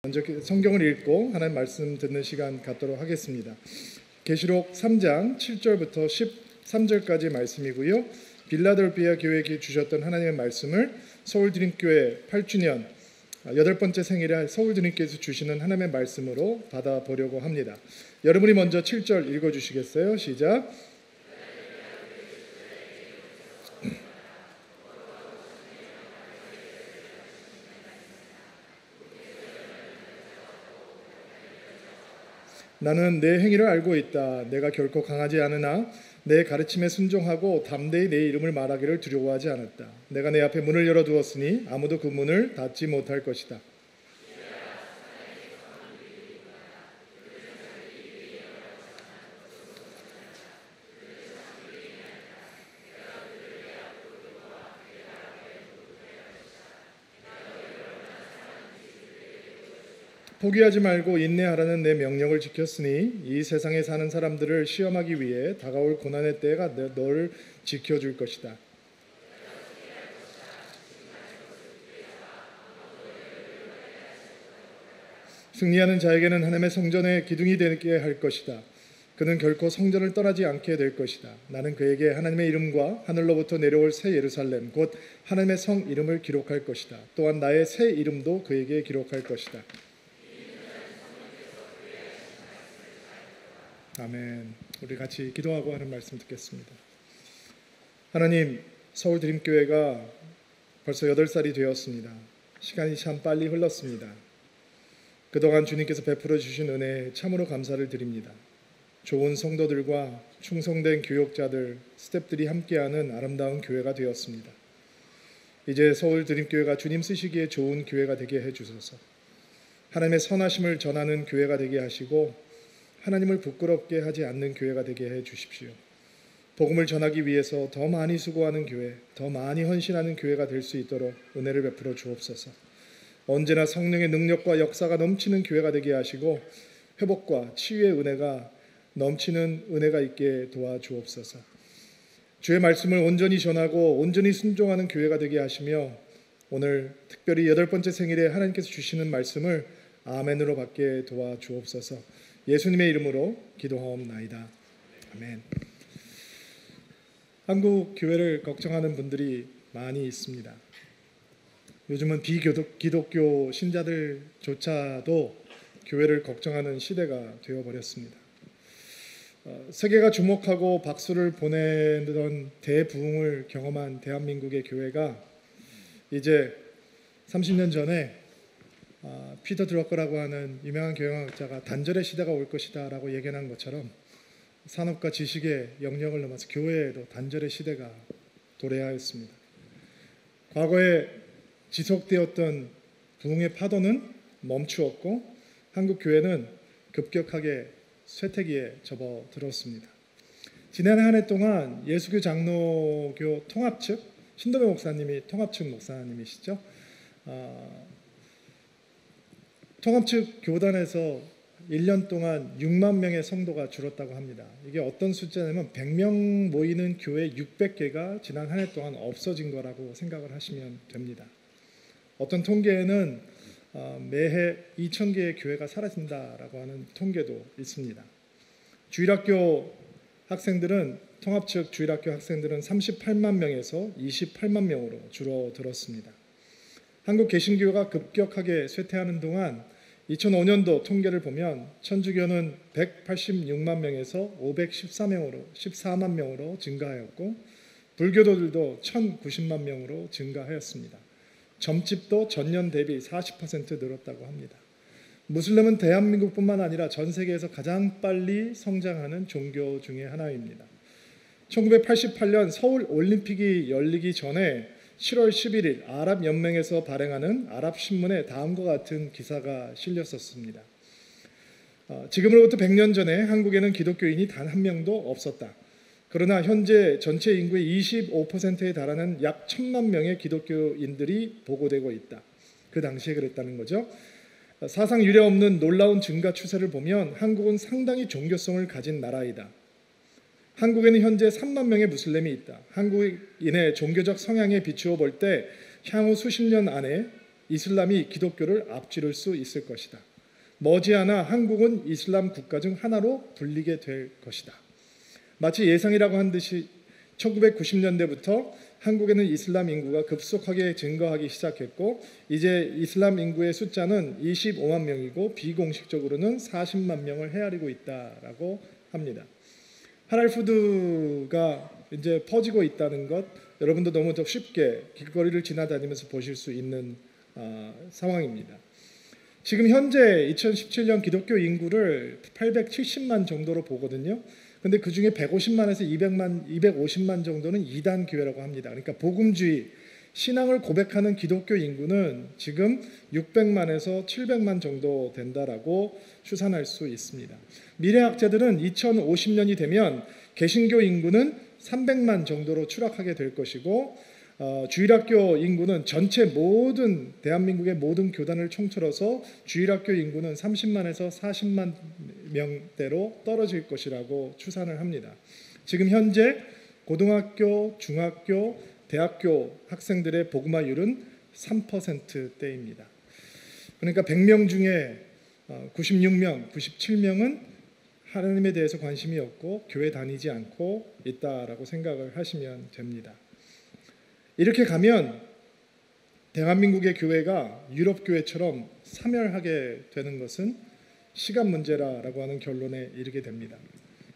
먼저 성경을 읽고 하나님 말씀 듣는 시간 갖도록 하겠습니다. 계시록 3장 7절부터 13절까지 말씀이고요. 빌라델비아 교회에게 주셨던 하나님의 말씀을 서울드림교회 8주년 8번째 생일에 할 서울드림교회에서 주시는 하나님의 말씀으로 받아보려고 합니다. 여러분이 먼저 7절 읽어주시겠어요? 시작. 나는 내 행위를 알고 있다. 내가 결코 강하지 않으나 내 가르침에 순종하고 담대히 내 이름을 말하기를 두려워하지 않았다. 내가 내 앞에 문을 열어두었으니 아무도 그 문을 닫지 못할 것이다. 포기하지 말고 인내하라는 내 명령을 지켰으니 이 세상에 사는 사람들을 시험하기 위해 다가올 고난의 때가 너를 지켜줄 것이다. 승리하는 자에게는 하나님의 성전의 기둥이 되게 할 것이다. 그는 결코 성전을 떠나지 않게 될 것이다. 나는 그에게 하나님의 이름과 하늘로부터 내려올 새 예루살렘 곧 하나님의 성 이름을 기록할 것이다. 또한 나의 새 이름도 그에게 기록할 것이다. 아멘. 우리 같이 기도하고 하는 말씀 듣겠습니다. 하나님, 서울드림교회가 벌써 8살이 되었습니다. 시간이 참 빨리 흘렀습니다. 그동안 주님께서 베풀어 주신 은혜에 참으로 감사를 드립니다. 좋은 성도들과 충성된 교역자들, 스태프들이 함께하는 아름다운 교회가 되었습니다. 이제 서울드림교회가 주님 쓰시기에 좋은 교회가 되게 해주소서. 하나님의 선하심을 전하는 교회가 되게 하시고 하나님을 부끄럽게 하지 않는 교회가 되게 해 주십시오. 복음을 전하기 위해서 더 많이 수고하는 교회, 더 많이 헌신하는 교회가 될 수 있도록 은혜를 베풀어 주옵소서. 언제나 성령의 능력과 역사가 넘치는 교회가 되게 하시고 회복과 치유의 은혜가 넘치는 은혜가 있게 도와주옵소서. 주의 말씀을 온전히 전하고 온전히 순종하는 교회가 되게 하시며 오늘 특별히 8번째 생일에 하나님께서 주시는 말씀을 아멘으로 받게 도와주옵소서. 예수님의 이름으로 기도하옵나이다. 아멘. 한국 교회를 걱정하는 분들이 많이 있습니다. 요즘은 비기독교 신자들조차도 교회를 걱정하는 시대가 되어버렸습니다. 세계가 주목하고 박수를 보내던 대부흥을 경험한 대한민국의 교회가 이제 30년 전에 피터 드러커라고 하는 유명한 경영학자가 단절의 시대가 올 것이다 라고 예견한 것처럼 산업과 지식의 영역을 넘어서 교회에도 단절의 시대가 도래하였습니다. 과거에 지속되었던 부흥의 파도는 멈추었고 한국 교회는 급격하게 쇠퇴기에 접어들었습니다. 지난 한 해 동안 예수교 장로교 통합 측, 신도배 목사님이 통합 측 목사님이시죠. 통합 측 교단에서 1년 동안 6만 명의 성도가 줄었다고 합니다. 이게 어떤 숫자냐면 100명 모이는 교회 600개가 지난 한 해 동안 없어진 거라고 생각을 하시면 됩니다. 어떤 통계에는 매해 2,000개의 교회가 사라진다라고 하는 통계도 있습니다. 주일학교 학생들은 통합 측 주일학교 학생들은 38만 명에서 28만 명으로 줄어들었습니다. 한국 개신교가 급격하게 쇠퇴하는 동안 2005년도 통계를 보면 천주교는 186만 명에서 14만 명으로 증가하였고 불교도들도 1,090만 명으로 증가하였습니다. 점집도 전년 대비 40% 늘었다고 합니다. 무슬림은 대한민국뿐만 아니라 전 세계에서 가장 빨리 성장하는 종교 중에 하나입니다. 1988년 서울 올림픽이 열리기 전에 7월 11일 아랍연맹에서 발행하는 아랍신문에 다음과 같은 기사가 실렸었습니다. 지금으로부터 100년 전에 한국에는 기독교인이 단 한 명도 없었다. 그러나 현재 전체 인구의 25%에 달하는 약 1,000만 명의 기독교인들이 보고되고 있다. 그 당시에 그랬다는 거죠. 사상 유례 없는 놀라운 증가 추세를 보면 한국은 상당히 종교성을 가진 나라이다. 한국에는 현재 3만 명의 무슬림이 있다. 한국인의 종교적 성향에 비추어 볼 때 향후 수십 년 안에 이슬람이 기독교를 앞지를 수 있을 것이다. 머지않아 한국은 이슬람 국가 중 하나로 불리게 될 것이다. 마치 예상이라고 한 듯이 1990년대부터 한국에는 이슬람 인구가 급속하게 증가하기 시작했고 이제 이슬람 인구의 숫자는 25만 명이고 비공식적으로는 40만 명을 헤아리고 있다라고 합니다. 할랄푸드가 이제 퍼지고 있다는 것 여러분도 너무 더 쉽게 길거리를 지나다니면서 보실 수 있는 상황입니다. 지금 현재 2017년 기독교 인구를 870만 정도로 보거든요. 근데 그 중에 150만에서 250만 정도는 이단 교회라고 합니다. 그러니까 복음주의, 신앙을 고백하는 기독교 인구는 지금 600만에서 700만 정도 된다라고 추산할 수 있습니다. 미래학자들은 2050년이 되면 개신교 인구는 300만 정도로 추락하게 될 것이고 주일학교 인구는 전체 모든 대한민국의 모든 교단을 총틀어서 주일학교 인구는 30만에서 40만 명대로 떨어질 것이라고 추산을 합니다. 지금 현재 고등학교, 중학교, 대학교 학생들의 복음화율은 3%대입니다. 그러니까 100명 중에 96명, 97명은 하나님에 대해서 관심이 없고 교회 다니지 않고 있다라고 생각을 하시면 됩니다. 이렇게 가면 대한민국의 교회가 유럽 교회처럼 사멸하게 되는 것은 시간 문제라고 하는 결론에 이르게 됩니다.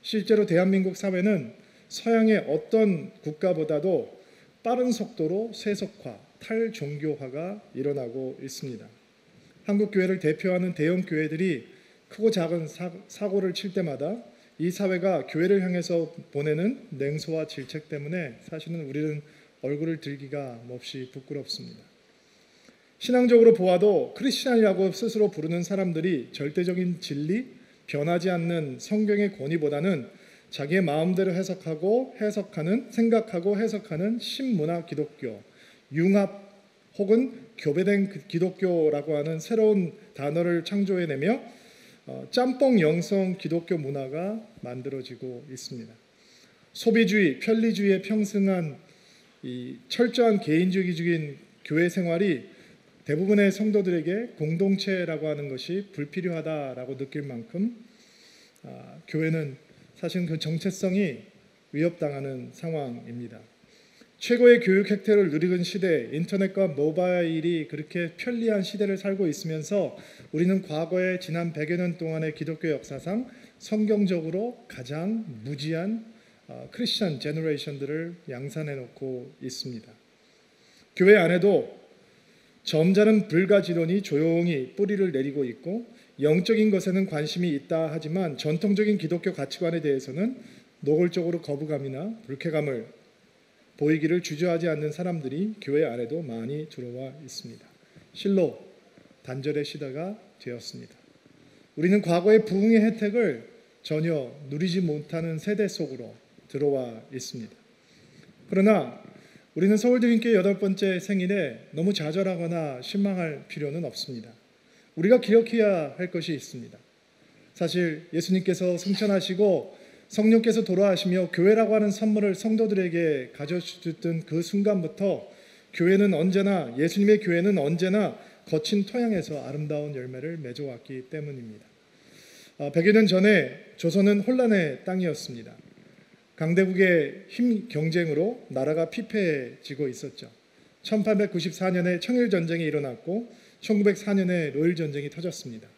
실제로 대한민국 사회는 서양의 어떤 국가보다도 빠른 속도로 세속화, 탈종교화가 일어나고 있습니다. 한국 교회를 대표하는 대형 교회들이 크고 작은 사고를 칠 때마다 이 사회가 교회를 향해서 보내는 냉소와 질책 때문에 사실은 우리는 얼굴을 들기가 몹시 부끄럽습니다. 신앙적으로 보아도 크리스찬이라고 스스로 부르는 사람들이 절대적인 진리, 변하지 않는 성경의 권위보다는 자기의 마음대로 생각하고 해석하는 신문화 기독교, 융합 혹은 교배된 기독교라고 하는 새로운 단어를 창조해내며 짬뽕 영성 기독교 문화가 만들어지고 있습니다. 소비주의, 편리주의에 평승한 이 철저한 개인주의적인 교회 생활이 대부분의 성도들에게 공동체라고 하는 것이 불필요하다라고 느낄 만큼 교회는 사실 그 정체성이 위협당하는 상황입니다. 최고의 교육 혜택을 누리는 시대, 인터넷과 모바일이 그렇게 편리한 시대를 살고 있으면서 우리는 과거의 지난 100여 년 동안의 기독교 역사상 성경적으로 가장 무지한 크리스천 제너레이션들을 양산해 놓고 있습니다. 교회 안에도 점잖은 불가지론이 조용히 뿌리를 내리고 있고 영적인 것에는 관심이 있다 하지만 전통적인 기독교 가치관에 대해서는 노골적으로 거부감이나 불쾌감을 보이기를 주저하지 않는 사람들이 교회 안에도 많이 들어와 있습니다. 실로 단절의 시대가 되었습니다. 우리는 과거의 부흥의 혜택을 전혀 누리지 못하는 세대 속으로 들어와 있습니다. 그러나 우리는 서울드림교회 8번째 생일에 너무 좌절하거나 실망할 필요는 없습니다. 우리가 기억해야 할 것이 있습니다. 사실 예수님께서 승천하시고 성령께서 돌아가시며 교회라고 하는 선물을 성도들에게 가져주던 그 순간부터 예수님의 교회는 언제나 거친 토양에서 아름다운 열매를 맺어왔기 때문입니다. 100여 년 전에 조선은 혼란의 땅이었습니다. 강대국의 힘 경쟁으로 나라가 피폐해지고 있었죠. 1894년에 청일전쟁이 일어났고 1904년에 로일전쟁이 터졌습니다.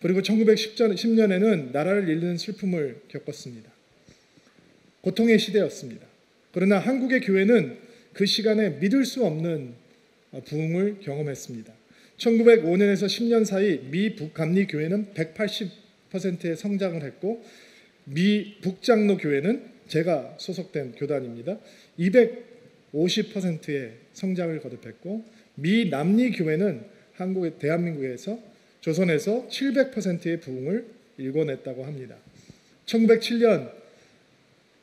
그리고 1910년에는 나라를 잃는 슬픔을 겪었습니다. 고통의 시대였습니다. 그러나 한국의 교회는 그 시간에 믿을 수 없는 부흥을 경험했습니다. 1905년에서 10년 사이 미 북감리 교회는 180%의 성장을 했고 미 북장로 교회는 제가 소속된 교단입니다. 250%의 성장을 거듭했고 미 남리 교회는 대한민국에서 조선에서 700%의 부흥을 일궈냈다고 합니다. 1907년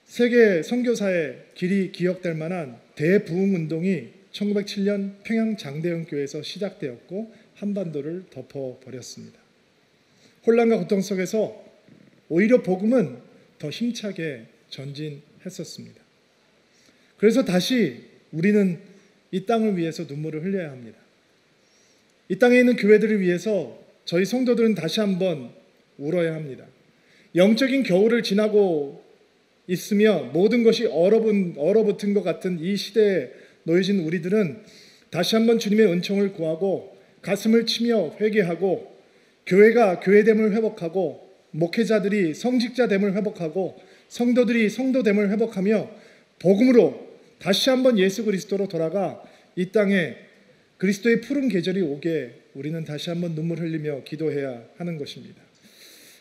세계 선교사의 길이 기억될 만한 대부흥 운동이 1907년 평양 장대영교회에서 시작되었고 한반도를 덮어버렸습니다. 혼란과 고통 속에서 오히려 복음은 더 힘차게 전진했었습니다. 그래서 다시 우리는 이 땅을 위해서 눈물을 흘려야 합니다. 이 땅에 있는 교회들을 위해서 저희 성도들은 다시 한번 울어야 합니다. 영적인 겨울을 지나고 있으며 모든 것이 얼어붙은 것 같은 이 시대에 놓여진 우리들은 다시 한번 주님의 은총을 구하고 가슴을 치며 회개하고 교회가 교회됨을 회복하고 목회자들이 성직자됨을 회복하고 성도들이 성도됨을 회복하며 복음으로 다시 한번 예수 그리스도로 돌아가 이 땅에 그리스도의 푸른 계절이 오게 우리는 다시 한번 눈물 흘리며 기도해야 하는 것입니다.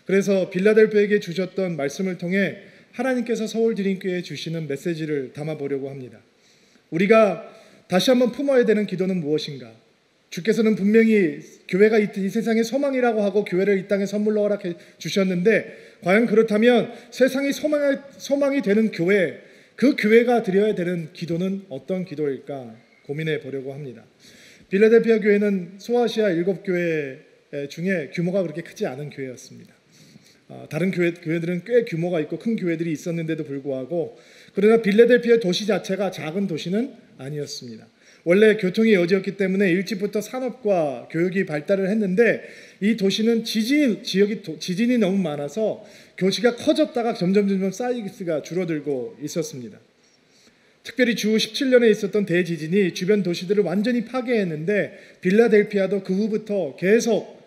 그래서 빌라델피아에게 주셨던 말씀을 통해 하나님께서 서울드림교회에 주시는 메시지를 담아보려고 합니다. 우리가 다시 한번 품어야 되는 기도는 무엇인가? 주께서는 분명히 교회가 이 세상의 소망이라고 하고 교회를 이 땅에 선물로 허락해 주셨는데 과연 그렇다면 세상이 소망이 되는 교회, 그 교회가 드려야 되는 기도는 어떤 기도일까 고민해 보려고 합니다. 빌라델피아 교회는 소아시아 7교회 중에 규모가 그렇게 크지 않은 교회였습니다. 다른 교회들은 꽤 규모가 있고 큰 교회들이 있었는데도 불구하고 그러나 빌라델피아 도시 자체가 작은 도시는 아니었습니다. 원래 교통의 여지였기 때문에 일찍부터 산업과 교육이 발달을 했는데 이 도시는 지진이 너무 많아서 교시가 커졌다가 점점 사이즈가 줄어들고 있었습니다. 특별히 주 17년에 있었던 대지진이 주변 도시들을 완전히 파괴했는데 빌라델피아도 그 후부터 계속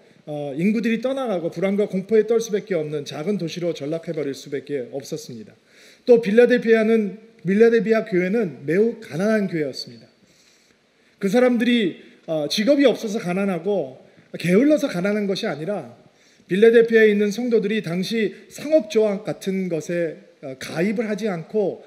인구들이 떠나가고 불안과 공포에 떨 수밖에 없는 작은 도시로 전락해버릴 수밖에 없었습니다. 또 빌라델피아 교회는 매우 가난한 교회였습니다. 그 사람들이 직업이 없어서 가난하고 게을러서 가난한 것이 아니라 빌라델피아에 있는 성도들이 당시 상업조합 같은 것에 가입을 하지 않고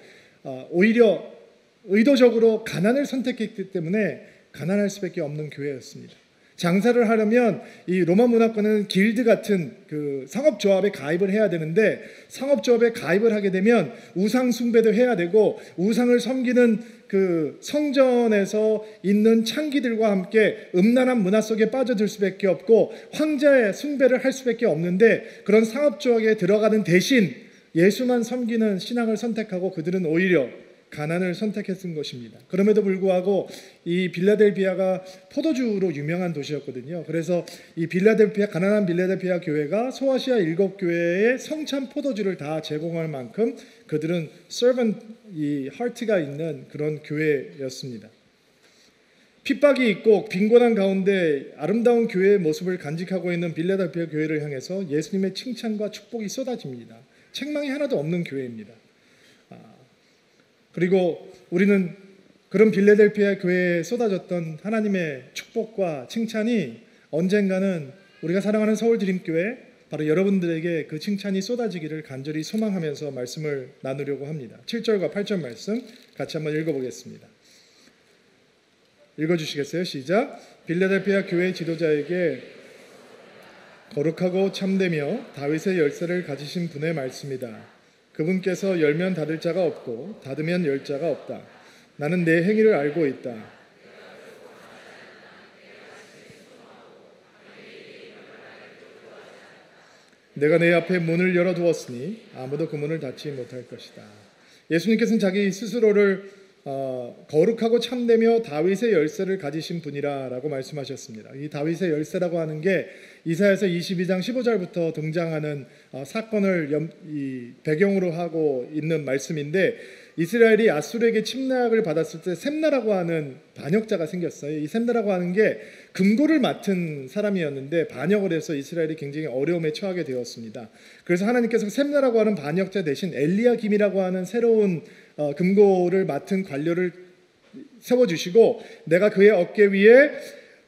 오히려 의도적으로 가난을 선택했기 때문에 가난할 수밖에 없는 교회였습니다. 장사를 하려면 이 로마 문화권은 길드 같은 그 상업조합에 가입을 해야 되는데 상업조합에 가입을 하게 되면 우상 숭배도 해야 되고 우상을 섬기는 그 성전에서 있는 창기들과 함께 음란한 문화 속에 빠져들 수밖에 없고 황제의 숭배를 할 수밖에 없는데 그런 상업조합에 들어가는 대신 예수만 섬기는 신앙을 선택하고 그들은 오히려 가난을 선택했던 것입니다. 그럼에도 불구하고 이 빌라델피아가 포도주로 유명한 도시였거든요. 그래서 이 가난한 빌라델피아 교회가 소아시아 7교회에 성찬 포도주를 다 제공할 만큼 그들은 servant 하트가 있는 그런 교회였습니다. 핍박이 있고 빈곤한 가운데 아름다운 교회의 모습을 간직하고 있는 빌라델피아 교회를 향해서 예수님의 칭찬과 축복이 쏟아집니다. 책망이 하나도 없는 교회입니다. 그리고 우리는 그런 빌라델피아 교회에 쏟아졌던 하나님의 축복과 칭찬이 언젠가는 우리가 사랑하는 서울드림교회 바로 여러분들에게 그 칭찬이 쏟아지기를 간절히 소망하면서 말씀을 나누려고 합니다. 7절과 8절 말씀 같이 한번 읽어보겠습니다. 읽어주시겠어요? 시작. 빌라델피아 교회 지도자에게 거룩하고 참되며 다윗의 열쇠를 가지신 분의 말씀이다. 그분께서 열면 닫을 자가 없고 닫으면 열 자가 없다. 나는 내 행위를 알고 있다. 내가 내 앞에 문을 열어두었으니 아무도 그 문을 닫지 못할 것이다. 예수님께서는 자기 스스로를 거룩하고 참되며 다윗의 열쇠를 가지신 분이라고 말씀하셨습니다. 이 다윗의 열쇠라고 하는 게 이사야서 22장 15절부터 등장하는 사건을 배경으로 하고 있는 말씀인데 이스라엘이 아수르에게 침략을 받았을 때 셈나라고 하는 반역자가 생겼어요. 이 셈나라고 하는 게 금고를 맡은 사람이었는데 반역을 해서 이스라엘이 굉장히 어려움에 처하게 되었습니다. 그래서 하나님께서 셈나라고 하는 반역자 대신 엘리야김이라고 하는 새로운 금고를 맡은 관료를 세워주시고 내가 그의 어깨 위에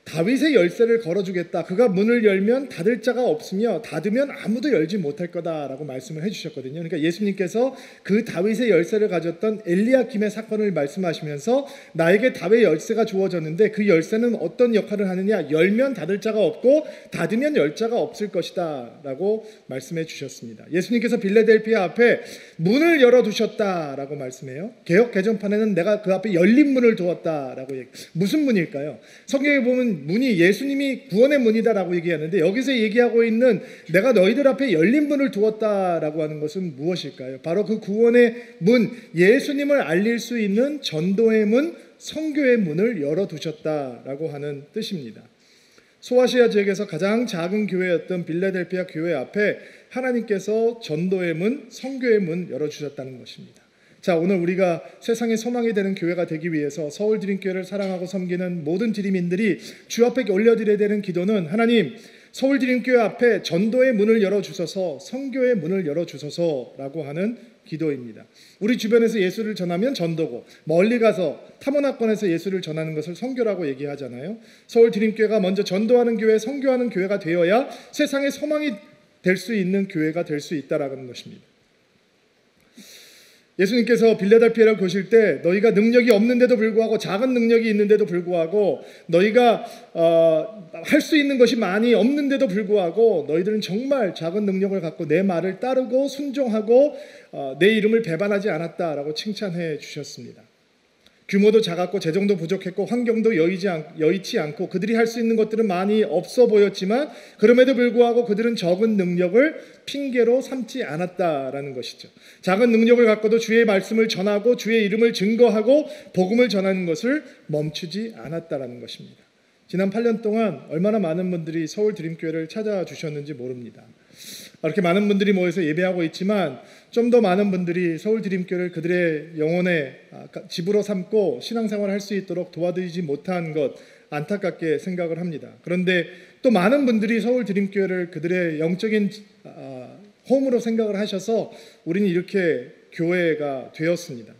다윗의 열쇠를 걸어주겠다. 그가 문을 열면 닫을 자가 없으며 닫으면 아무도 열지 못할 거다라고 말씀을 해주셨거든요. 그러니까 예수님께서 그 다윗의 열쇠를 가졌던 엘리야김의 사건을 말씀하시면서 나에게 다윗의 열쇠가 주어졌는데 그 열쇠는 어떤 역할을 하느냐? 열면 닫을 자가 없고 닫으면 열 자가 없을 것이다 라고 말씀해 주셨습니다. 예수님께서 빌라델피아 앞에 문을 열어두셨다라고 말씀해요. 개역 개정판에는 내가 그 앞에 열린 문을 두었다라고 무슨 문일까요? 성경에 보면 문이 예수님이 구원의 문이다라고 얘기하는데 여기서 얘기하고 있는 내가 너희들 앞에 열린 문을 두었다라고 하는 것은 무엇일까요? 바로 그 구원의 문, 예수님을 알릴 수 있는 전도의 문, 선교의 문을 열어두셨다라고 하는 뜻입니다. 소아시아 지역에서 가장 작은 교회였던 빌라델피아 교회 앞에 하나님께서 전도의 문, 선교의 문 열어주셨다는 것입니다. 자, 오늘 우리가 세상의 소망이 되는 교회가 되기 위해서 서울드림교회를 사랑하고 섬기는 모든 드림인들이 주 앞에 올려드려야 되는 기도는, 하나님, 서울드림교회 앞에 전도의 문을 열어주소서, 선교의 문을 열어주소서라고 하는 기도입니다. 우리 주변에서 예수를 전하면 전도고, 멀리 가서 타문화권에서 예수를 전하는 것을 선교라고 얘기하잖아요. 서울드림교회가 먼저 전도하는 교회, 선교하는 교회가 되어야 세상의 소망이 될 수 있는 교회가 될 수 있다라는 것입니다. 예수님께서 빌라델피아를 보실 때 너희가 능력이 없는데도 불구하고, 작은 능력이 있는데도 불구하고, 너희가 할 수 있는 것이 많이 없는데도 불구하고 너희들은 정말 작은 능력을 갖고 내 말을 따르고 순종하고 내 이름을 배반하지 않았다라고 칭찬해 주셨습니다. 규모도 작았고 재정도 부족했고 환경도 여의치 않고 그들이 할 수 있는 것들은 많이 없어 보였지만, 그럼에도 불구하고 그들은 적은 능력을 핑계로 삼지 않았다라는 것이죠. 작은 능력을 갖고도 주의 말씀을 전하고 주의 이름을 증거하고 복음을 전하는 것을 멈추지 않았다라는 것입니다. 지난 8년 동안 얼마나 많은 분들이 서울드림교회를 찾아주셨는지 모릅니다. 이렇게 많은 분들이 모여서 예배하고 있지만 좀 더 많은 분들이 서울드림교회를 그들의 영혼의 집으로 삼고 신앙생활을 할 수 있도록 도와드리지 못한 것, 안타깝게 생각을 합니다. 그런데 또 많은 분들이 서울드림교회를 그들의 영적인 홈으로 생각을 하셔서 우리는 이렇게 교회가 되었습니다.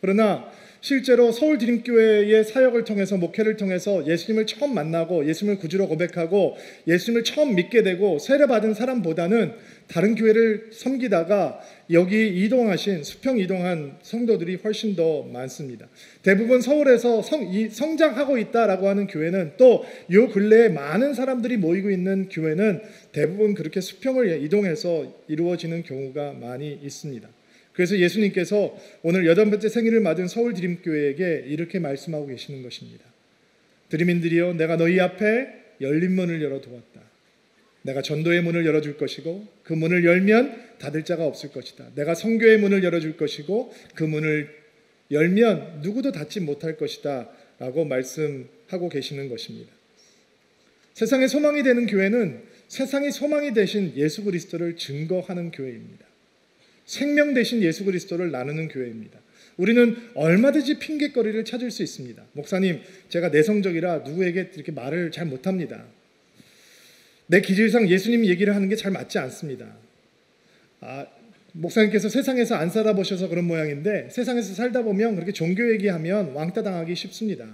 그러나 실제로 서울드림교회의 사역을 통해서, 목회를 통해서 예수님을 처음 만나고 예수님을 구주로 고백하고 예수님을 처음 믿게 되고 세례받은 사람보다는 다른 교회를 섬기다가 여기 이동하신, 수평 이동한 성도들이 훨씬 더 많습니다. 대부분 서울에서 성장하고 있다라고 하는 교회는, 또 요 근래에 많은 사람들이 모이고 있는 교회는 대부분 그렇게 수평을 이동해서 이루어지는 경우가 많이 있습니다. 그래서 예수님께서 오늘 8번째 생일을 맞은 서울드림교회에게 이렇게 말씀하고 계시는 것입니다. 드림인들이여, 내가 너희 앞에 열린 문을 열어두었다. 내가 전도의 문을 열어줄 것이고 그 문을 열면 닫을 자가 없을 것이다. 내가 선교의 문을 열어줄 것이고 그 문을 열면 누구도 닫지 못할 것이다 라고 말씀하고 계시는 것입니다. 세상의 소망이 되는 교회는 세상의 소망이 되신 예수 그리스도를 증거하는 교회입니다. 생명 되신 예수 그리스도를 나누는 교회입니다. 우리는 얼마든지 핑계거리를 찾을 수 있습니다. 목사님, 제가 내성적이라 누구에게 이렇게 말을 잘 못합니다. 내 기질상 예수님 얘기를 하는 게 잘 맞지 않습니다. 목사님께서 세상에서 안 살아보셔서 그런 모양인데, 세상에서 살다 보면 그렇게 종교 얘기하면 왕따 당하기 쉽습니다.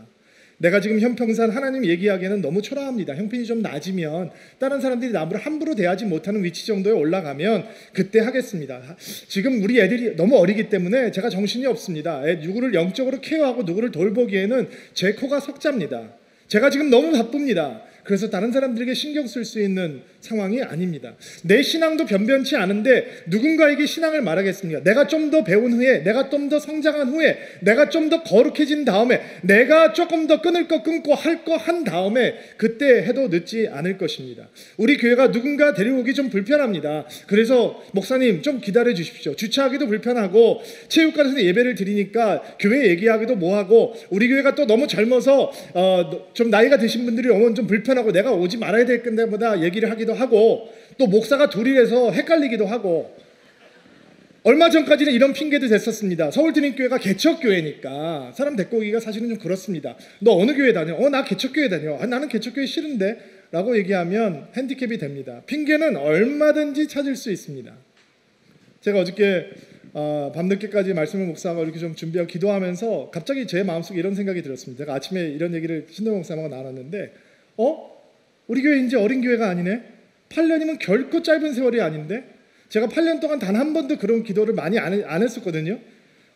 내가 지금 형평산 하나님 얘기하기에는 너무 초라합니다. 형편이 좀 낮으면, 다른 사람들이 나무를 함부로 대하지 못하는 위치 정도에 올라가면 그때 하겠습니다. 지금 우리 애들이 너무 어리기 때문에 제가 정신이 없습니다. 누구를 영적으로 케어하고 누구를 돌보기에는 제 코가 석자입니다. 제가 지금 너무 바쁩니다. 그래서 다른 사람들에게 신경 쓸 수 있는 상황이 아닙니다. 내 신앙도 변변치 않은데 누군가에게 신앙을 말하겠습니까? 내가 좀 더 배운 후에, 내가 좀 더 성장한 후에, 내가 좀 더 거룩해진 다음에, 내가 조금 더 끊을 거 끊고 할 거 한 다음에 그때 해도 늦지 않을 것입니다. 우리 교회가 누군가 데려오기 좀 불편합니다. 그래서 목사님 좀 기다려 주십시오. 주차하기도 불편하고 체육관에서 예배를 드리니까 교회 얘기하기도 뭐하고, 우리 교회가 또 너무 젊어서 좀 나이가 드신 분들이 오면 좀 불편하고 내가 오지 말아야 될 건데보다 얘기를 하기도 하고, 또 목사가 둘이라서 헷갈리기도 하고, 얼마 전까지는 이런 핑계도 됐었습니다. 서울드림교회가 개척교회니까 사람 데리고 오기가 사실은 좀 그렇습니다. 너 어느 교회 다녀? 나 개척교회 다녀. 나는 개척교회 싫은데 라고 얘기하면 핸디캡이 됩니다. 핑계는 얼마든지 찾을 수 있습니다. 제가 어저께 밤늦게까지 말씀을 묵상하고 이렇게 좀 준비하고 기도하면서 갑자기 제 마음속에 이런 생각이 들었습니다. 제가 아침에 이런 얘기를 신동 목사님하고 나눴는데, 우리 교회 이제 어린 교회가 아니네? 8년이면 결코 짧은 세월이 아닌데? 제가 8년 동안 단 한 번도 그런 기도를 많이 안 했었거든요.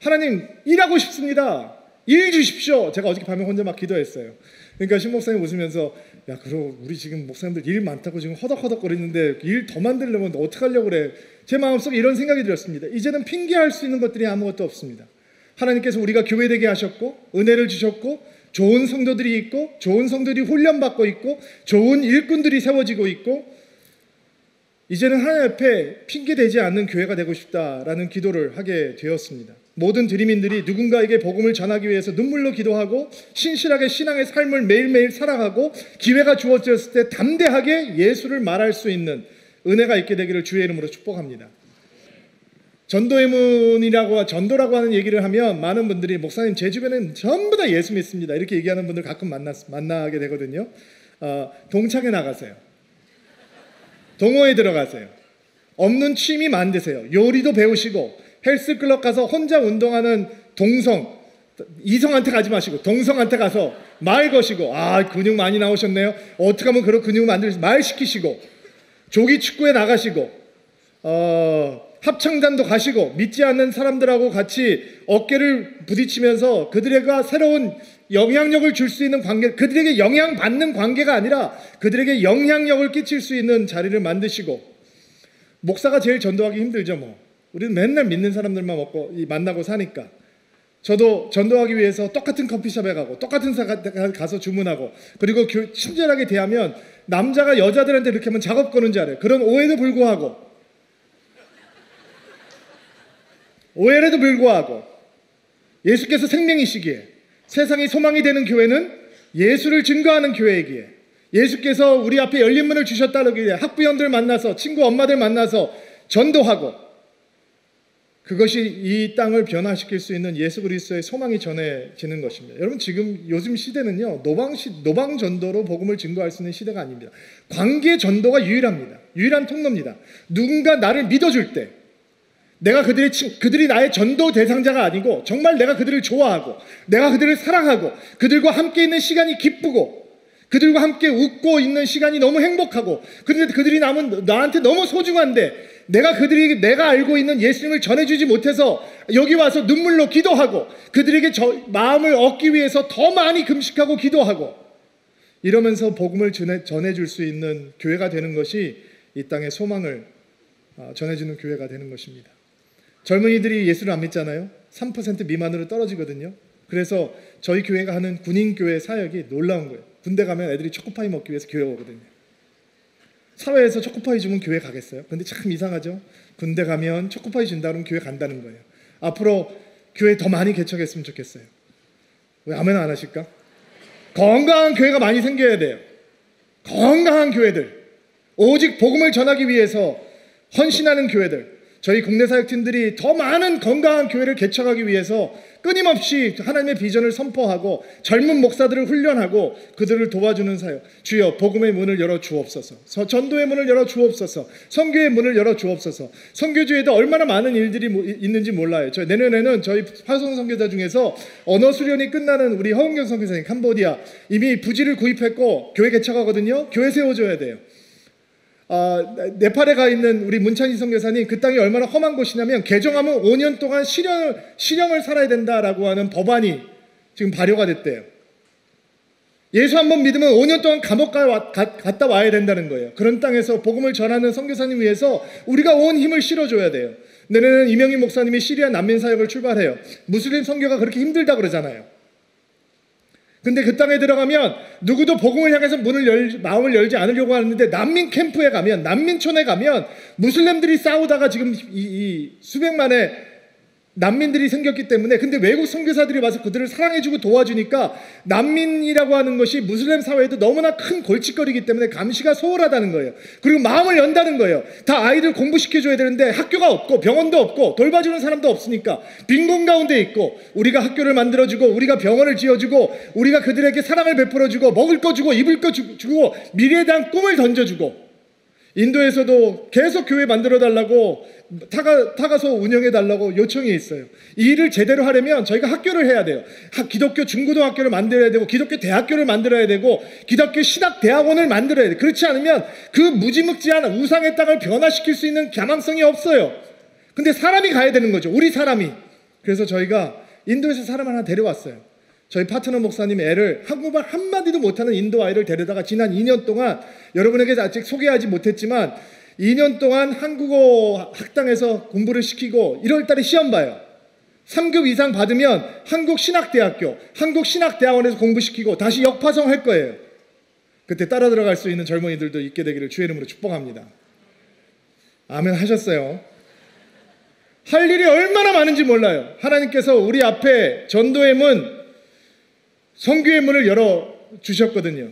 하나님, 일하고 싶습니다. 일 주십시오. 제가 어저께 밤에 혼자 막 기도했어요. 그러니까 신 목사님 웃으면서, 야, 그럼 우리 지금 목사님들 일 많다고 지금 허덕허덕거리는데 일 더 만들려면 어떻게 하려고 그래? 제 마음속에 이런 생각이 들었습니다. 이제는 핑계할 수 있는 것들이 아무것도 없습니다. 하나님께서 우리가 교회되게 하셨고 은혜를 주셨고 좋은 성도들이 있고 좋은 성도들이 훈련받고 있고 좋은 일꾼들이 세워지고 있고, 이제는 하나님 앞에 핑계대지 않는 교회가 되고 싶다라는 기도를 하게 되었습니다. 모든 드림인들이 누군가에게 복음을 전하기 위해서 눈물로 기도하고 신실하게 신앙의 삶을 매일매일 살아가고 기회가 주어졌을 때 담대하게 예수를 말할 수 있는 은혜가 있게 되기를 주의 이름으로 축복합니다. 전도의 문이라고 전도라고 하는 얘기를 하면 많은 분들이 목사님 제 주변에는 전부 다 예수 믿습니다 이렇게 얘기하는 분들 가끔 만나게 되거든요. 동창회 나가세요. 동호회 들어가세요. 없는 취미 만드세요. 요리도 배우시고 헬스클럽 가서 혼자 운동하는 동성, 이성한테 가지 마시고 동성한테 가서 말 거시고 근육 많이 나오셨네요. 어떻게 하면 그런 근육을 만들지 말 시키시고 조기 축구에 나가시고 합창단도 가시고 믿지 않는 사람들하고 같이 어깨를 부딪히면서 그들에게 새로운 영향력을 줄 수 있는 관계, 그들에게 영향받는 관계가 아니라 그들에게 영향력을 끼칠 수 있는 자리를 만드시고 목사가 제일 전도하기 힘들죠 뭐. 우리는 맨날 믿는 사람들만 만나고 사니까. 저도 전도하기 위해서 똑같은 커피숍에 가고 똑같은 가서 주문하고 그리고 친절하게 대하면 남자가 여자들한테 이렇게 하면 작업 거는 줄 알아요. 그런 오해에도 불구하고 예수께서 생명이시기에 세상이 소망이 되는 교회는 예수를 증거하는 교회이기에 예수께서 우리 앞에 열린 문을 주셨다기에 학부형들 만나서 친구 엄마들 만나서 전도하고 그것이 이 땅을 변화시킬 수 있는 예수 그리스도의 소망이 전해지는 것입니다. 여러분 지금 요즘 시대는요 노방 전도로 복음을 증거할 수 있는 시대가 아닙니다. 관계 전도가 유일합니다. 유일한 통로입니다. 누군가 나를 믿어줄 때 내가 그들이 나의 전도 대상자가 아니고 정말 내가 그들을 좋아하고 내가 그들을 사랑하고 그들과 함께 있는 시간이 기쁘고 그들과 함께 웃고 있는 시간이 너무 행복하고 그런데 그들이 나한테 너무 소중한데 내가 알고 있는 예수님을 전해주지 못해서 여기 와서 눈물로 기도하고 그들에게 마음을 얻기 위해서 더 많이 금식하고 기도하고 이러면서 복음을 전해줄 수 있는 교회가 되는 것이 이 땅의 소망을 전해주는 교회가 되는 것입니다. 젊은이들이 예수를 안 믿잖아요. 3% 미만으로 떨어지거든요. 그래서 저희 교회가 하는 군인교회 사역이 놀라운 거예요. 군대 가면 애들이 초코파이 먹기 위해서 교회 오거든요. 사회에서 초코파이 주면 교회 가겠어요? 근데 참 이상하죠? 군대 가면 초코파이 준다 그러면 교회 간다는 거예요. 앞으로 교회 더 많이 개척했으면 좋겠어요. 왜 아멘 안 하실까? 건강한 교회가 많이 생겨야 돼요. 건강한 교회들, 오직 복음을 전하기 위해서 헌신하는 교회들, 저희 국내 사역팀들이 더 많은 건강한 교회를 개척하기 위해서 끊임없이 하나님의 비전을 선포하고 젊은 목사들을 훈련하고 그들을 도와주는 사역. 주여 복음의 문을 열어 주옵소서. 전도의 문을 열어 주옵소서. 선교의 문을 열어 주옵소서. 선교주에도 얼마나 많은 일들이 있는지 몰라요. 내년에는 저희 화성 선교자 중에서 언어 수련이 끝나는 우리 허은경 선교사님 캄보디아 이미 부지를 구입했고 교회 개척하거든요. 교회 세워줘야 돼요. 네팔에 가 있는 우리 문찬희 선교사님 그 땅이 얼마나 험한 곳이냐면 개종하면 5년 동안 실형을 살아야 된다라고 하는 법안이 지금 발효가 됐대요. 예수 한번 믿으면 5년 동안 감옥 갔다 와야 된다는 거예요. 그런 땅에서 복음을 전하는 선교사님 위해서 우리가 온 힘을 실어줘야 돼요. 내년에는 이명희 목사님이 시리아 난민 사역을 출발해요. 무슬림 선교가 그렇게 힘들다 그러잖아요. 근데 그 땅에 들어가면 누구도 복음을 향해서 마음을 열지 않으려고 하는데 난민 캠프에 가면 난민촌에 가면 무슬림들이 싸우다가 지금 이 수백만의 난민들이 생겼기 때문에 근데 외국 선교사들이 와서 그들을 사랑해주고 도와주니까 난민이라고 하는 것이 무슬림 사회에도 너무나 큰 골칫거리이기 때문에 감시가 소홀하다는 거예요. 그리고 마음을 연다는 거예요. 다 아이들 공부시켜줘야 되는데 학교가 없고 병원도 없고 돌봐주는 사람도 없으니까 빈곤 가운데 있고 우리가 학교를 만들어주고 우리가 병원을 지어주고 우리가 그들에게 사랑을 베풀어주고 먹을 거 주고 입을 거 주고 미래에 대한 꿈을 던져주고 인도에서도 계속 교회 만들어달라고 타가서 운영해달라고 요청이 있어요. 이 일을 제대로 하려면 저희가 학교를 해야 돼요. 기독교 중고등학교를 만들어야 되고 기독교 대학교를 만들어야 되고 기독교 신학대학원을 만들어야 돼요. 그렇지 않으면 그 무지묵지한 우상의 땅을 변화시킬 수 있는 가망성이 없어요. 근데 사람이 가야 되는 거죠. 우리 사람이. 그래서 저희가 인도에서 사람 하나 데려왔어요. 저희 파트너 목사님 애를 한국말 한마디도 못하는 인도 아이를 데려다가 지난 2년 동안 여러분에게 아직 소개하지 못했지만 2년 동안 한국어 학당에서 공부를 시키고 1월 달에 시험 봐요. 3급 이상 받으면 한국신학대학교, 한국신학대학원에서 공부시키고 다시 역파송할 거예요. 그때 따라 들어갈 수 있는 젊은이들도 있게 되기를 주의 이름으로 축복합니다. 아멘 하셨어요. 할 일이 얼마나 많은지 몰라요. 하나님께서 우리 앞에 전도의 문, 선교의 문을 열어주셨거든요.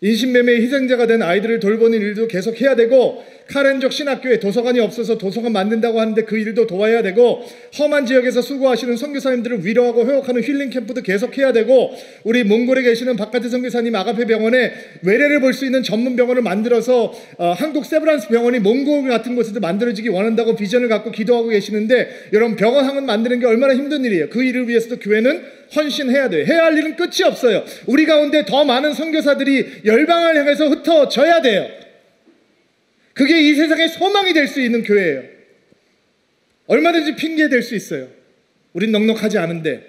인신매매의 희생자가 된 아이들을 돌보는 일도 계속 해야 되고, 카렌족 신학교에 도서관이 없어서 도서관 만든다고 하는데 그 일도 도와야 되고, 험한 지역에서 수고하시는 선교사님들을 위로하고 회복하는 힐링 캠프도 계속 해야 되고, 우리 몽골에 계시는 바카트 선교사님 아가페 병원에 외래를 볼 수 있는 전문 병원을 만들어서 한국 세브란스 병원이 몽골 같은 곳에도 만들어지기 원한다고 비전을 갖고 기도하고 계시는데, 여러분 병원 한 건 만드는 게 얼마나 힘든 일이에요. 그 일을 위해서도 교회는 헌신해야 돼요. 해야 할 일은 끝이 없어요. 우리 가운데 더 많은 선교사들이 열방을 향해서 흩어져야 돼요. 그게 이 세상의 소망이 될 수 있는 교회예요. 얼마든지 핑계 댈 수 있어요. 우린 넉넉하지 않은데,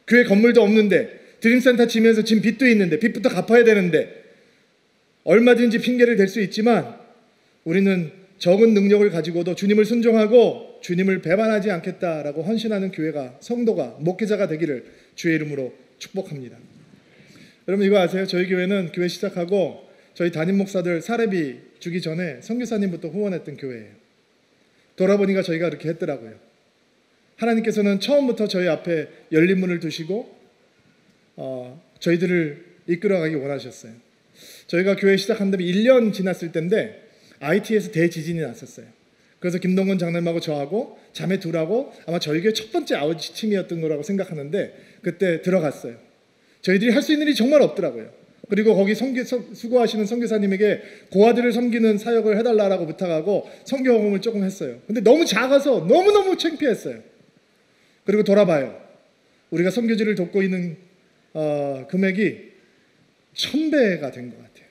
교회 건물도 없는데, 드림센터 지면서 지금 빚도 있는데, 빚부터 갚아야 되는데, 얼마든지 핑계를 댈 수 있지만 우리는 적은 능력을 가지고도 주님을 순종하고 주님을 배반하지 않겠다라고 헌신하는 교회가, 성도가, 목회자가 되기를 주의 이름으로 축복합니다. 여러분 이거 아세요? 저희 교회는 교회 시작하고 저희 담임 목사들 사례비 주기 전에 선교사님부터 후원했던 교회예요. 돌아보니까 저희가 그렇게 했더라고요. 하나님께서는 처음부터 저희 앞에 열린 문을 두시고 저희들을 이끌어가기 원하셨어요. 저희가 교회 시작한 다음에 1년 지났을 때인데 IT에서 대지진이 났었어요. 그래서 김동건 장로님하고 저하고 자매 둘하고 아마 저희 교회 첫 번째 아웃팀이었던 거라고 생각하는데 그때 들어갔어요. 저희들이 할 수 있는 일이 정말 없더라고요. 그리고 거기 수고하시는 선교사님에게 고아들을 섬기는 사역을 해달라고 부탁하고 선교 헌금을 조금 했어요. 근데 너무 작아서 너무너무 창피했어요. 그리고 돌아봐요. 우리가 선교지를 돕고 있는 금액이 1000배가 된 것 같아요.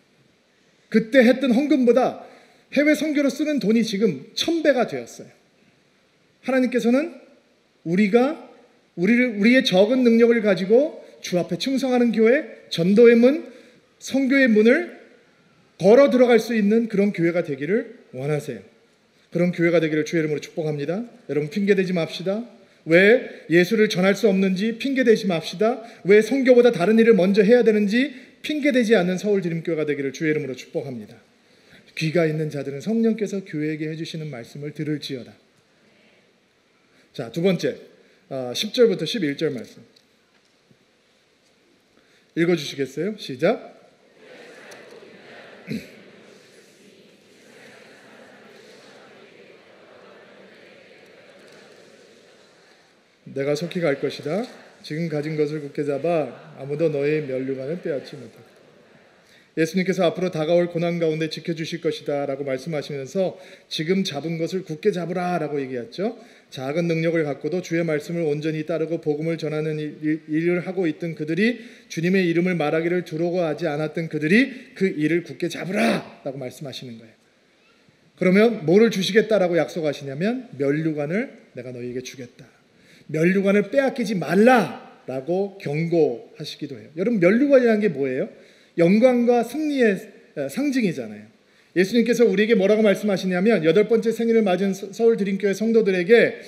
그때 했던 헌금보다 해외 선교로 쓰는 돈이 지금 1000배가 되었어요. 하나님께서는 우리의 적은 능력을 가지고 주 앞에 충성하는 교회, 전도의 문, 선교의 문을 걸어 들어갈 수 있는 그런 교회가 되기를 원하세요. 그런 교회가 되기를 주의 이름으로 축복합니다. 여러분 핑계대지 맙시다. 왜 예수를 전할 수 없는지 핑계대지 맙시다. 왜 선교보다 다른 일을 먼저 해야 되는지 핑계대지 않는 서울드림교회가 되기를 주의 이름으로 축복합니다. 귀가 있는 자들은 성령께서 교회에게 해주시는 말씀을 들을지어다. 자, 두 번째 10절부터 11절 말씀 읽어주시겠어요? 시작. 내가 속히 갈 것이다. 지금 가진 것을 굳게 잡아 아무도 너의 면류관을 빼앗지 못하게. 예수님께서 앞으로 다가올 고난 가운데 지켜주실 것이다 라고 말씀하시면서 지금 잡은 것을 굳게 잡으라 라고 얘기했죠. 작은 능력을 갖고도 주의 말씀을 온전히 따르고 복음을 전하는 일을 하고 있던 그들이, 주님의 이름을 말하기를 두려워하지 않았던 그들이 그 일을 굳게 잡으라 라고 말씀하시는 거예요. 그러면 뭐를 주시겠다라고 약속하시냐면 면류관을 내가 너희에게 주겠다. 면류관을 빼앗기지 말라라고 경고하시기도 해요. 여러분 면류관이라는 게 뭐예요? 영광과 승리의 상징이잖아요. 예수님께서 우리에게 뭐라고 말씀하시냐면 8번째 생일을 맞은 서울드림교회 성도들에게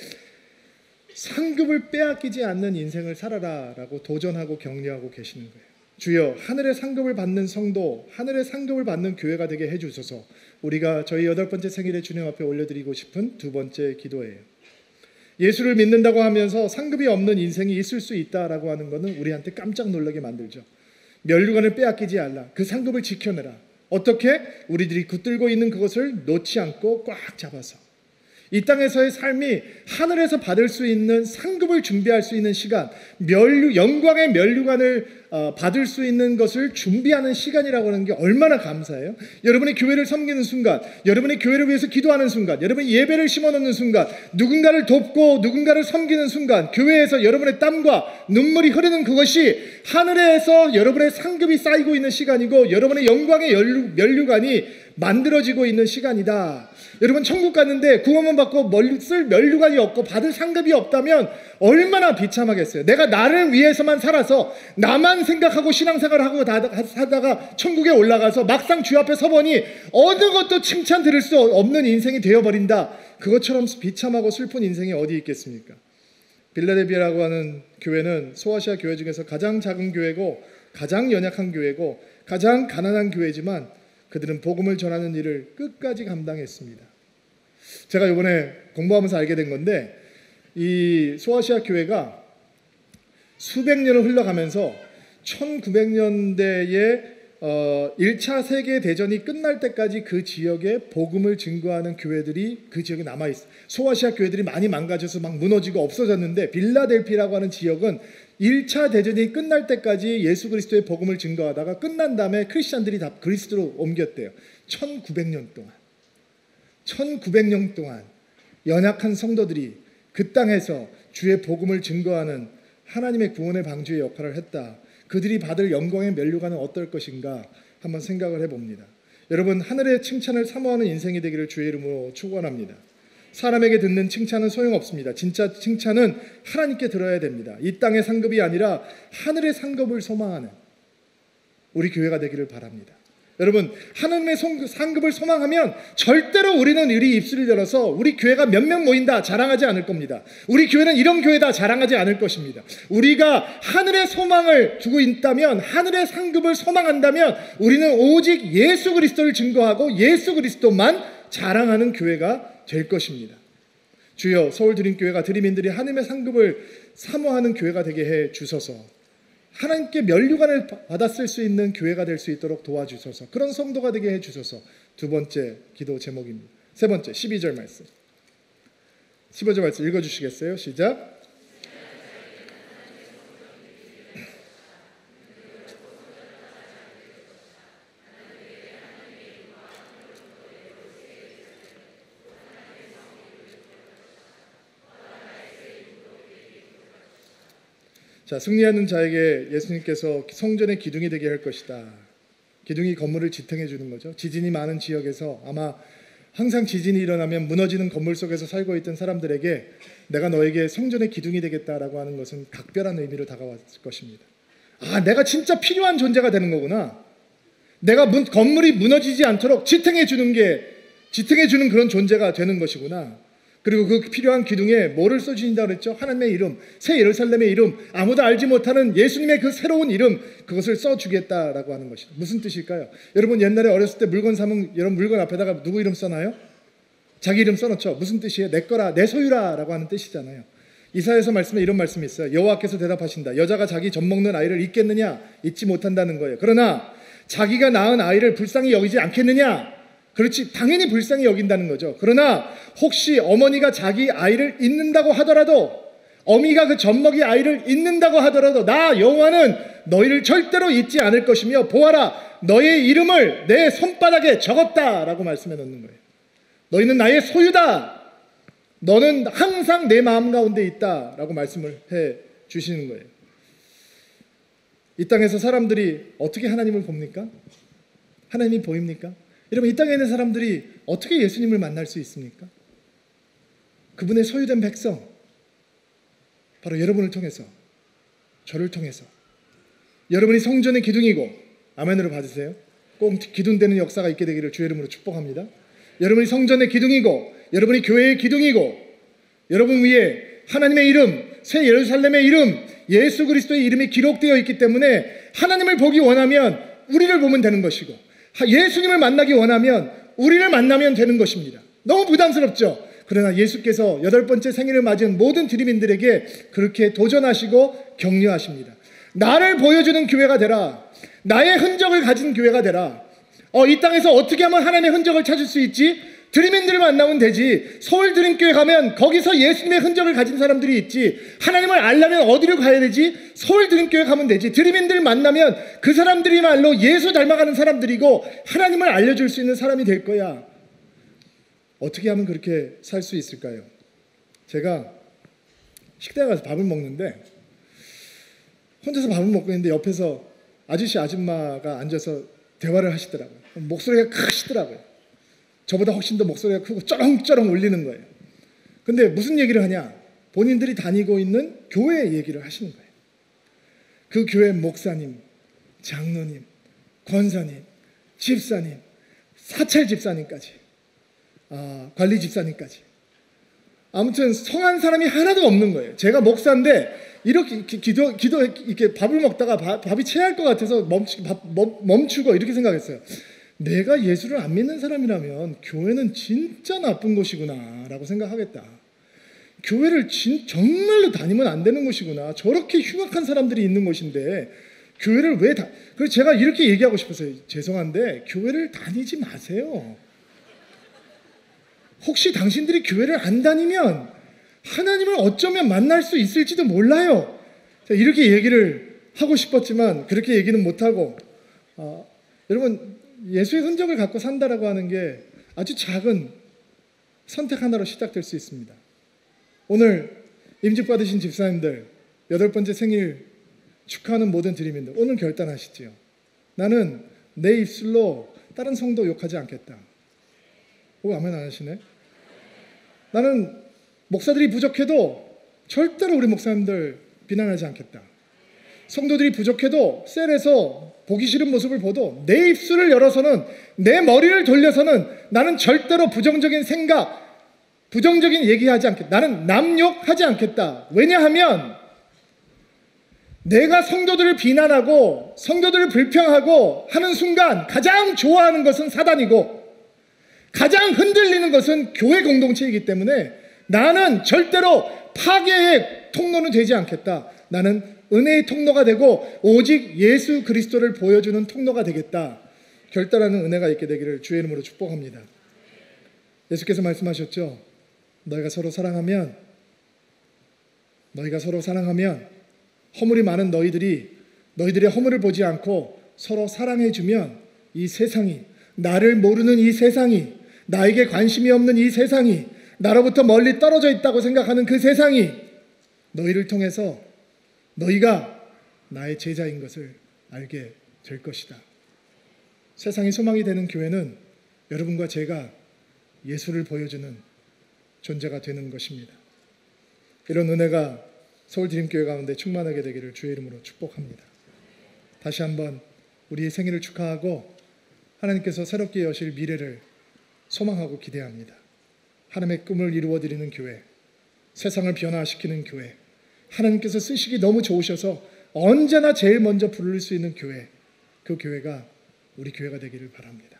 상급을 빼앗기지 않는 인생을 살아라라고 도전하고 격려하고 계시는 거예요. 주여 하늘의 상급을 받는 성도, 하늘의 상급을 받는 교회가 되게 해주소서. 우리가 저희 8번째 생일에 주님 앞에 올려드리고 싶은 두 번째 기도예요. 예수를 믿는다고 하면서 상급이 없는 인생이 있을 수 있다라고 하는 것은 우리한테 깜짝 놀라게 만들죠. 면류관을 빼앗기지 않라. 그 상급을 지켜내라. 어떻게? 우리들이 붙들고 있는 그것을 놓지 않고 꽉 잡아서 이 땅에서의 삶이 하늘에서 받을 수 있는 상급을 준비할 수 있는 시간, 영광의 면류관을 받을 수 있는 것을 준비하는 시간이라고 하는 게 얼마나 감사해요. 여러분이 교회를 섬기는 순간, 여러분이 교회를 위해서 기도하는 순간, 여러분이 예배를 심어놓는 순간, 누군가를 돕고 누군가를 섬기는 순간, 교회에서 여러분의 땀과 눈물이 흐르는 그것이 하늘에서 여러분의 상급이 쌓이고 있는 시간이고 여러분의 영광의 면류관이 만들어지고 있는 시간이다. 여러분 천국 갔는데 구원만 받고 쓸 면류관이 없고 받을 상급이 없다면 얼마나 비참하겠어요. 내가 나를 위해서만 살아서 나만 생각하고 신앙생활을 하고 하다가 천국에 올라가서 막상 주 앞에 서보니 어느 것도 칭찬 들을 수 없는 인생이 되어버린다. 그것처럼 비참하고 슬픈 인생이 어디 있겠습니까? 빌라델비아라고 하는 교회는 소아시아 교회 중에서 가장 작은 교회고 가장 연약한 교회고 가장 가난한 교회지만 그들은 복음을 전하는 일을 끝까지 감당했습니다. 제가 이번에 공부하면서 알게 된 건데 이 소아시아 교회가 수백 년을 흘러가면서 1900년대에 1차 세계대전이 끝날 때까지 그 지역에 복음을 증거하는 교회들이 그 지역에 남아있어요. 소아시아 교회들이 많이 망가져서 막 무너지고 없어졌는데 빌라델피라고 하는 지역은 1차 대전이 끝날 때까지 예수 그리스도의 복음을 증거하다가 끝난 다음에 크리스찬들이 다 그리스도로 옮겼대요. 1900년 동안 연약한 성도들이 그 땅에서 주의 복음을 증거하는 하나님의 구원의 방주의 역할을 했다. 그들이 받을 영광의 면류관은 어떨 것인가 한번 생각을 해봅니다. 여러분, 하늘의 칭찬을 사모하는 인생이 되기를 주의 이름으로 축원합니다. 사람에게 듣는 칭찬은 소용없습니다. 진짜 칭찬은 하나님께 들어야 됩니다. 이 땅의 상급이 아니라 하늘의 상급을 소망하는 우리 교회가 되기를 바랍니다. 여러분, 하나님의 상급을 소망하면 절대로 우리는 우리 입술을 열어서 우리 교회가 몇 명 모인다 자랑하지 않을 겁니다. 우리 교회는 이런 교회다 자랑하지 않을 것입니다. 우리가 하늘의 소망을 두고 있다면, 하늘의 상급을 소망한다면 우리는 오직 예수 그리스도를 증거하고 예수 그리스도만 자랑하는 교회가 될 것입니다. 주여, 서울드림교회가 드림인들이 하나님의 상급을 사모하는 교회가 되게 해 주소서. 하나님께 면류관을 받았을 수 있는 교회가 될 수 있도록 도와주소서. 그런 성도가 되게 해주소서. 두 번째 기도 제목입니다. 세 번째 12절 말씀. 15절 말씀 읽어주시겠어요? 시작. 자, 승리하는 자에게 예수님께서 성전의 기둥이 되게 할 것이다. 기둥이 건물을 지탱해 주는 거죠. 지진이 많은 지역에서 아마 항상 지진이 일어나면 무너지는 건물 속에서 살고 있던 사람들에게 내가 너에게 성전의 기둥이 되겠다라고 하는 것은 각별한 의미로 다가왔을 것입니다. 아, 내가 진짜 필요한 존재가 되는 거구나. 내가 건물이 무너지지 않도록 지탱해 주는 그런 존재가 되는 것이구나. 그리고 그 필요한 기둥에 뭐를 써주신다고 그랬죠? 하나님의 이름, 새 예루살렘의 이름, 아무도 알지 못하는 예수님의 그 새로운 이름, 그것을 써주겠다라고 하는 것이죠. 무슨 뜻일까요? 여러분, 옛날에 어렸을 때 물건 사면 여러분 물건 앞에다가 누구 이름 써놔요? 자기 이름 써놓죠. 무슨 뜻이에요? 내 거라, 내 소유라 라고 하는 뜻이잖아요. 이사야서 말씀에 이런 말씀이 있어요. 여호와께서 대답하신다. 여자가 자기 젖먹는 아이를 잊겠느냐? 잊지 못한다는 거예요. 그러나 자기가 낳은 아이를 불쌍히 여기지 않겠느냐? 그렇지, 당연히 불쌍히 여긴다는 거죠. 그러나 혹시 어머니가 자기 아이를 잊는다고 하더라도, 어미가 그 젖먹이 아이를 잊는다고 하더라도 나 여호와는 너희를 절대로 잊지 않을 것이며 보아라, 너의 이름을 내 손바닥에 적었다라고 말씀해 놓는 거예요. 너희는 나의 소유다. 너는 항상 내 마음 가운데 있다라고 말씀을 해 주시는 거예요. 이 땅에서 사람들이 어떻게 하나님을 봅니까? 하나님이 보입니까? 여러분, 이 땅에 있는 사람들이 어떻게 예수님을 만날 수 있습니까? 그분의 소유된 백성, 바로 여러분을 통해서, 저를 통해서, 여러분이 성전의 기둥이고, 아멘으로 받으세요. 꼭 기둥되는 역사가 있게 되기를 주의 이름으로 축복합니다. 여러분이 성전의 기둥이고, 여러분이 교회의 기둥이고, 여러분 위에 하나님의 이름, 새 예루살렘의 이름, 예수 그리스도의 이름이 기록되어 있기 때문에 하나님을 보기 원하면 우리를 보면 되는 것이고, 예수님을 만나기 원하면 우리를 만나면 되는 것입니다. 너무 부담스럽죠? 그러나 예수께서 8번째 생일을 맞은 모든 드림인들에게 그렇게 도전하시고 격려하십니다. 나를 보여주는 교회가 되라. 나의 흔적을 가진 교회가 되라. 이 땅에서 어떻게 하면 하나님의 흔적을 찾을 수 있지? 드림인들을 만나면 되지. 서울 드림교회 가면 거기서 예수님의 흔적을 가진 사람들이 있지. 하나님을 알려면 어디로 가야 되지? 서울 드림교회 가면 되지. 드림인들 만나면 그 사람들이말로 예수 닮아가는 사람들이고 하나님을 알려줄 수 있는 사람이 될 거야. 어떻게 하면 그렇게 살 수 있을까요? 제가 식당에 가서 밥을 먹는데 혼자서 밥을 먹고 있는데 옆에서 아저씨 아줌마가 앉아서 대화를 하시더라고요. 목소리가 크시더라고요. 저보다 훨씬 더 목소리가 크고 쩌렁쩌렁 울리는 거예요. 근데 무슨 얘기를 하냐? 본인들이 다니고 있는 교회 얘기를 하시는 거예요. 그 교회 목사님, 장로님, 권사님, 집사님, 사찰 집사님까지, 관리 집사님까지. 아무튼 성한 사람이 하나도 없는 거예요. 제가 목사인데 이렇게 이렇게 밥을 먹다가 밥이 체할 것 같아서 멈추고 이렇게 생각했어요. 내가 예수를 안 믿는 사람이라면 교회는 진짜 나쁜 곳이구나 라고 생각하겠다. 교회를 정말로 다니면 안 되는 곳이구나. 저렇게 흉악한 사람들이 있는 곳인데 교회를 왜 그래서 제가 이렇게 얘기하고 싶었어요. 죄송한데 교회를 다니지 마세요. 혹시 당신들이 교회를 안 다니면 하나님을 어쩌면 만날 수 있을지도 몰라요. 이렇게 얘기를 하고 싶었지만 그렇게 얘기는 못하고 여러분 예수의 흔적을 갖고 산다라고 하는 게 아주 작은 선택 하나로 시작될 수 있습니다. 오늘 임직 받으신 집사님들 8번째 생일 축하하는 모든 드림인들 오늘 결단하시지요. 나는 내 입술로 다른 성도 욕하지 않겠다. 오, 아멘 안 하시네. 나는 목사들이 부족해도 절대로 우리 목사님들 비난하지 않겠다. 성도들이 부족해도 셀에서 보기 싫은 모습을 보도 내 입술을 열어서는 내 머리를 돌려서는 나는 절대로 부정적인 생각, 부정적인 얘기하지 않겠다. 나는 남욕하지 않겠다. 왜냐하면 내가 성도들을 비난하고 성도들을 불평하고 하는 순간 가장 좋아하는 것은 사단이고 가장 흔들리는 것은 교회 공동체이기 때문에 나는 절대로 파괴의 통로는 되지 않겠다. 나는 은혜의 통로가 되고 오직 예수 그리스도를 보여주는 통로가 되겠다. 결단하는 은혜가 있게 되기를 주의 이름으로 축복합니다. 예수께서 말씀하셨죠. 너희가 서로 사랑하면 허물이 많은 너희들의 허물을 보지 않고 서로 사랑해주면 이 세상이 나를 모르는 이 세상이 나에게 관심이 없는 이 세상이 나로부터 멀리 떨어져 있다고 생각하는 그 세상이 너희를 통해서 너희가 나의 제자인 것을 알게 될 것이다. 세상이 소망이 되는 교회는 여러분과 제가 예수를 보여주는 존재가 되는 것입니다. 이런 은혜가 서울드림교회 가운데 충만하게 되기를 주의 이름으로 축복합니다. 다시 한번 우리의 생일을 축하하고 하나님께서 새롭게 여실 미래를 소망하고 기대합니다. 하나님의 꿈을 이루어드리는 교회, 세상을 변화시키는 교회, 하나님께서 쓰시기 너무 좋으셔서 언제나 제일 먼저 부를 수 있는 교회, 그 교회가 우리 교회가 되기를 바랍니다.